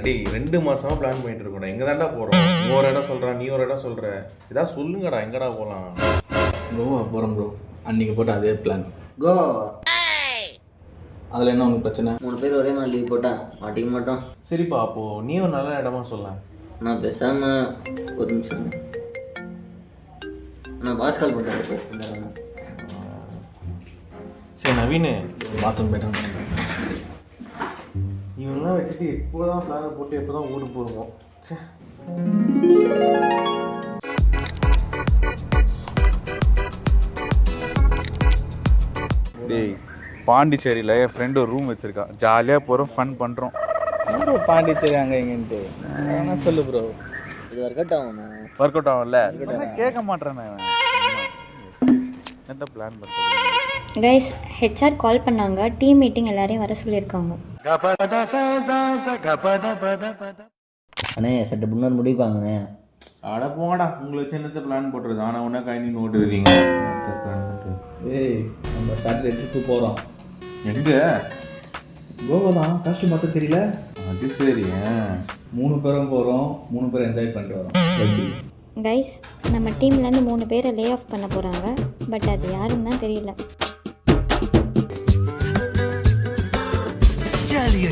டேய் 2 மாசமா பிளான் பண்ணிட்டு இருக்கோம். எங்க தாண்டா போறோம்? நீ ஒரு இடம் சொல்ற, நீ ஒரு இடம் சொல்ற. ஏதாவது சொல்லுங்கடா, எங்கடா போலாம்? கோவா போகிறோம் ப்ரோ. அன்றைக்கி போட்டு அதே பிளான். கோவா அதில் என்ன உங்களுக்கு பிரச்சனை? 3 பேர் ஒரே நாள் லீவ் போட்டா மாட்டிக்க மாட்டோம். சரிப்பா, அப்போ நீ ஒரு நல்ல இடமா சொல்ல. நான் பேசாம ஒரு நிமிஷம் நான் பாஸ் கால் பண்ணுறேன் பேசுகிறேன். சரி நவீன், பாத்ரூம் போயிட்டு இவங்கெல்லாம் வச்சுட்டு எப்போதான் பிளானை போட்டு எப்போதான் ஊருக்கு போடுவோம். சே, டேய் பாண்டிச்சேரியில் என் ஃப்ரெண்டு ஒரு ரூம் வச்சுருக்கான். ஜாலியாக போகிறோம், ஃபன் பண்ணுறோம். பாண்டிச்சேரி அங்கே இங்கேன்ட்டு என்ன சொல்லு ப்ரோ. இது ஒர்க் அவுட் ஆகணும். ஒர்க் அவுட் ஆகும்ல? கேட்க மாட்டேறேன். எந்த பிளான் பண்ணுறது? கைஸ், ஹெச்ஆர் கால் பண்ணாங்க. டீம் மீட்டிங் எல்லாரையும் வர சொல்லியிருக்காங்க. அண்ணே சட்ட முன்னாடி முடிப்பாங்கண்ணே. அட போங்கடா, உங்களை வச்சு என்னத்த பிளான் போட்டுருது? ஆனால் ஒன்றா கழனி நோட்டு இருக்கீங்க. ஏய், நம்ம சாட்டர்டே ட்ரிப்பு போகிறோம். எங்கே? கோவா தான். காஸ்ட்யூம் பார்த்து தெரியல. அது சரி. 3 பேரும் போகிறோம். 3 பேரும் என்ஜாய் பண்ணிட்டு வரோம். கைஸ், நம்ம டீம்லேருந்து 3 பேரை லே ஆஃப் பண்ண போகிறாங்க. பட் அது யாருன்னு தான் தெரியல. ஜாலியா